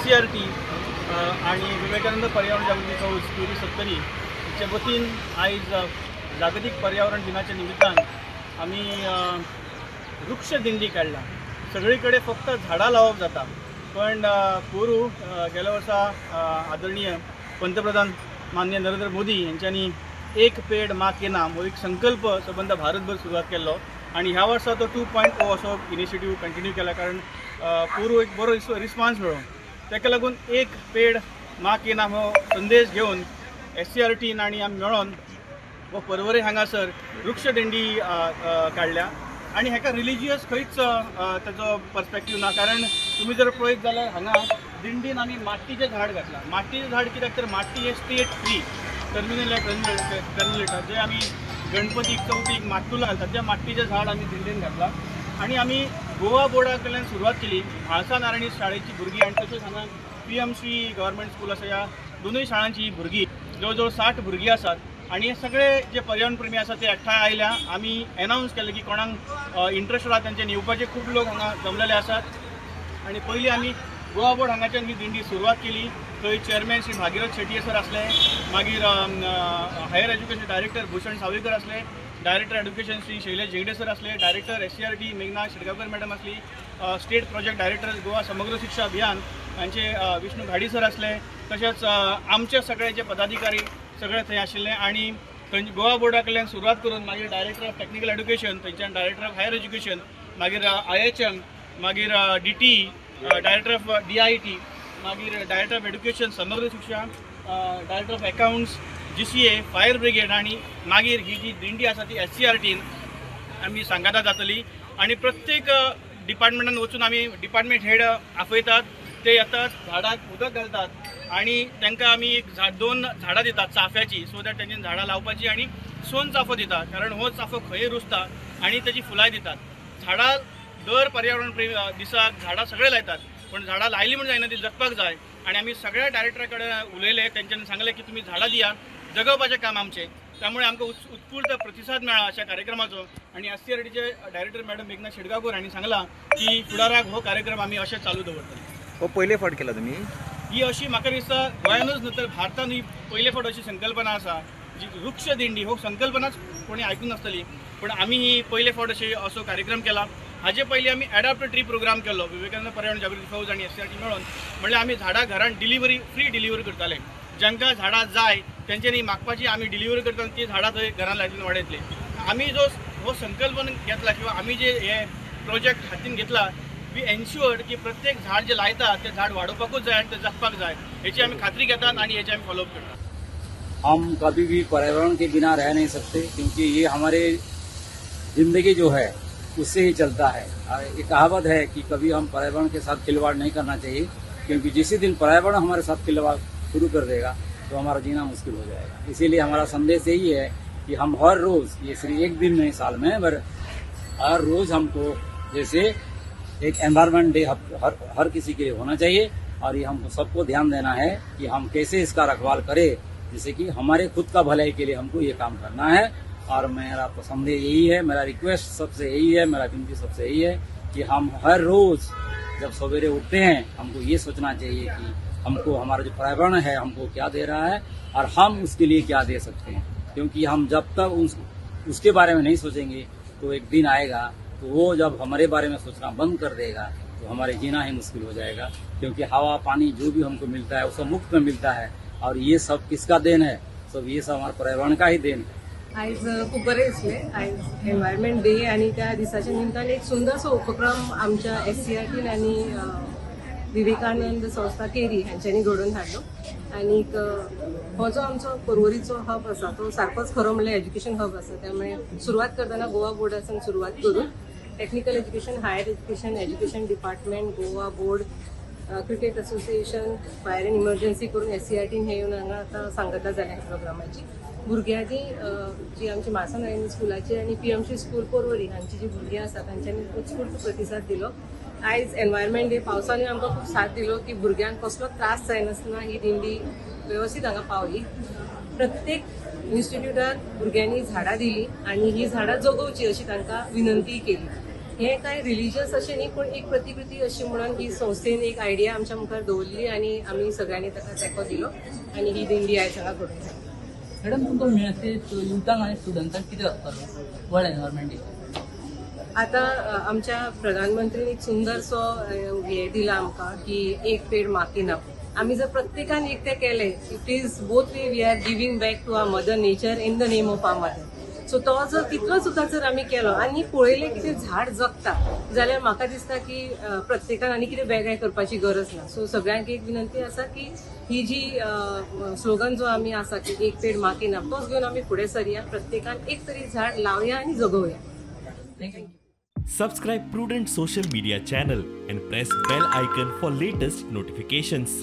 SCRT आणि विवेकानंद पर्यावरण जागृती फौज PURI 70 चे वतीन आयज जागतिक पर्यावरण दिनाच्या निमित्तान आम्ही वृक्ष दिंडी काढला। सगळीकडे फक्त झाडां लावप जाता, पण पोरू गेल्या वर्सा आदरणीय पंतप्रधान माननीय नरेंद्र मोदी यांच्यानी एक पेड़ माँ के नाम हो एक संकल्प संबंध भारतभर सुरुवात केलो आणि ह्या वर्सा तो 2.0 असो इनिशिएटिव्ह कंटिन्यू केला, कारण पोरू एक बरो रिस्पॉन्स मेळ्ळो। ताका लागून एक पेड़ माँ के नाम हो संदेश घेऊन SCRT आणि आमी मेळोन व परवरे हांगासर वृक्ष दिंडी काढल्या। आणि हेका रिलिजियस खंयच ताजो पर्सपेक्टिव्ह ना, कारण तुम्ही जर पळयत जाल्यार हांगा दिंडीन आमी माट्टीचें झाड घातला। माट्टीचें झाड कित्याक तर माट्टी हे स्टेट फ्री टर्मिनेटर जे आमी गणपतीक चवथीक माट्टूला घालतात त्या माट्टीचें झाड आमी दिंडीन घातला। आणि आमी गोवा बोर्डा कडल्यान सुरवात केली। म्हाळसा नारायणी शाळेची भुरगीं आणि तशेंच हांगा PMC गव्हर्मेंट स्कूल आसा, ह्या दोनूय शाळांची भुरगीं जवळ जवळ 60 भुरगीं आसात आणि हे सगळे जे पर्यावरण प्रेमी आसा ते एकठांय आयल्या। आमी अनाउन्स केलें की कोणाक इंट्रस्ट आसा तेंचे येवपाचे खूब लोक हांगा जमलेले आसात। आणि पयलीं आमी गोवा बोर्ड हांगाच्यान ही दिंडी सुरवात केली। थंय चेअरमॅन श्री भागीरथ शेट्ये सर आसले, मागीर higher education director Bhushan Savaykar आसले, director education Shri Shailesh Zegde sir आसले, डायरेक्टर SCRT मेघना शिरगांवकर मॅडम आसली, state project director Goa Samagra Shiksha अभियान हांचे विष्णू घाडी सर आसले, तशेंच आमचे सगळे जे पदाधिकारी सगळे थंय आशिल्ले। आणि गोवा बोर्डा कडल्यान सुरवात करून मागीर डायरेक्टर ऑफ टेक्निकल एड्युकेशन, थंयच्यान डायरेक्टर ऑफ हायर एज्युकेशन, मागीर IHM, मागीर DT, डायरेक्टर ऑफ DIT, मागीर डायरेक्टर ऑफ एड्युकेशन समग्र शिक्षा, director of accounts, GCA, fire brigade आणि मागीर ही जी दिंडी आसा ती SCRTन आमी सांगाता जातली। आणि प्रत्येक डिपार्टमेंटान वचून आमी डिपार्टमेंट हेड आपयतात, ते येतात, झाडाक उदक घालतात आणि तांकां आमी एक दोन झाडां दितात चाफ्याची, सो दॅट तेंच्यानी झाडां लावपाची आणि सोन चाफो दितात, कारण हो चाफो खंय रुजता आणि त्याची फुलाय दितात। झाडां दर पर्यावरण दिसाक झाडां सगळे लायतात, पण झाडां लायली म्हण जायना, ती जगपाक जाय। आणि आमी सगळ्या डायरेक्टरा कडेन उलयले, तेंच्यांनी सांगले की तुमी झाडां दिया, जगवपाचें काम आमचें। त्यामुळे आमकां उत्स्फूर्त प्रतिसाद मेळ्ळा अशा कार्यक्रमाचो। आणि SCRTचे डायरेक्टर मॅडम मेघना शिरगांवकर हांणी सांगला की फुडाराक हो कार्यक्रम आमी अशें चालू दवरतले। हो पयले फावट केला तुमी? ही अशी म्हाका दिसता गोंयानूच न्हू तर भारतान ही पयले फावट अशी संकल्पना आसा जी वृक्ष दिंडी हो संकल्पनाच कोणी आयकूंक नासतली, पण आमी ही पयले फावट असो कार्यक्रम केला। हाजे पयलीं आमी एडॉप्ट ट्री प्रोग्राम केलो विवेकानंद पर्यावरण जागृती फौज आणि SCRT मेळोन, म्हणल्यार आमी झाडां घरान फ्री डिलिव्हरी करताले। जांकां झाडां जाय तेंच्यांनी मागपाची, आमी डिलिव्हरी करता ती झाडां थंय घरान लायतली वाडयतली। आमी जो हो संकल्प घेतला किंवा आमी जे हे प्रोजेक्ट हातीन घेतला, वी एन्श्योर्ड की प्रत्येक झाड जे लायता ते झाड वाडोवपाकूच जाय आणि ते जगपाक जाय, हेची आमी खात्री घेतात आणि हेची आमी फॉलोअप करतात। हम कभी भी पर्यावरण के बिना रह नहीं सकते, क्योंकि ये हमारे जिंदगी जो है उससे ही चलता है। ये कहावत है कि कभी हम पर्यावरण के साथ खिलवाड़ नहीं करना चाहिए, क्योंकि जिस दिन पर्यावरण हमारे साथ खिलवाड़ शुरू कर देगा तो हमारा जीना मुश्किल हो जाएगा। इसीलिए हमारा संदेश यही है कि हम हर रोज, ये सिर्फ एक दिन नहीं साल में, पर हर रोज हमको जैसे एक एनवायरनमेंट डे हर किसी के लिए होना चाहिए, और ये हमको सबको ध्यान देना है कि हम कैसे इसका रखवाल करें, जैसे कि हमारे खुद का भलाई के लिए हमको ये काम करना है। और मेरा पसंद यही है, मेरा रिक्वेस्ट सबसे यही है, मेरा विनती सबसे यही है कि हम हर रोज जब सवेरे उठते हैं हमको ये सोचना चाहिए कि हमको हमारा जो पर्यावरण है हमको क्या दे रहा है और हम उसके लिए क्या दे सकते हैं। क्योंकि हम जब तक उसके बारे में नहीं सोचेंगे तो एक दिन आएगा तो वो जब हमारे बारे में सोचना बंद कर देगा तो हमारे जीना ही मुश्किल हो जाएगा। क्योंकि हवा पानी जो भी हमको मिलता है वो सब मुफ्त में मिलता है, और ये सब किसका देन है? सब ये सब हमारे पर्यावरण का ही देन है। आयज खूब बरें दिसलें। आयज एनवायरमेंट डे आणि त्या दिसाच्या निमतान एक सुंदरसो उपक्रम आमच्या SCRT आणि विवेकानंद संस्था केरी हांच्यांनी घडोवन हाडलो। आणि हो जो आमचो पर्वरीचो हब आसा तो सारकोच खरो म्हणल्यार एज्युकेशन हब आसा। त्यामुळे सुरवात करतना गोवा बोर्डासान सुरवात करून technical education, higher education department, Goa board, cricket association, fire and emergency करून SCRT हे येवन हांगा आतां सांगता जाल्या ह्या प्रोग्रामाची। भुरग्यांनी जी आमची म्हाळसा नारायणी स्कुलाची आणि PMC स्कूल पर्वरी हांची जी भुरगीं आसा तांच्यांनी उत्स्फूर्त प्रतिसाद दिलो। आयज एनवायरमेंट डे पावसांनी आमकां खूब साथ दिलो की भुरग्यांक कसलो त्रास जायनासतना ही दिंडी व्यवस्थित हांगा पावली। प्रत्येक इन्स्टिट्यूटात भुरग्यांनी झाडां दिली आणि ही झाडां जगोवची अशी तांकां विनंती केली। हे काय रिलिजियस अशें न्ही पूण एक प्रतिकृती अशी म्हणून ही संस्थेन एक आयडिया आमच्या मुखार दवरली आनी आमी सगळ्यांनी ताका तेंको दिलो आनी ही दिंडी आयज हांगा घडोवन हाडली. मॅडम तुमकां मेळटे युथांक आनी स्टुडंटांक कितें जातलो वर्ल्ड एनवायरमेंट डे? आता आमच्या प्रधानमंत्रीन एक सुंदरसो हे दिला आमकां की एक पेड मा की नाम. आमी जर प्रत्येकान एक तें केलें, it is both way we are giving back to our mother nature in the name of our mother. So तो जर तितलो सुद्दां जर आमी केलो आनी पळयलें की तें झाड जगता जाल्यार म्हाका दिसता की प्रत्येकान आनी कितें वेगळें करपाची गरज ना. सो सगळ्यांक एक विनंती आसा की ही जी स्लोगन जो आमी आसा की एक पेड मा की नाम, तोच घेवन आमी फुडें सरया. प्रत्येकान एक तरी झाड लावया आनी जगोवया. Thank you. Subscribe Prudent social media channel and press bell icon for latest notifications.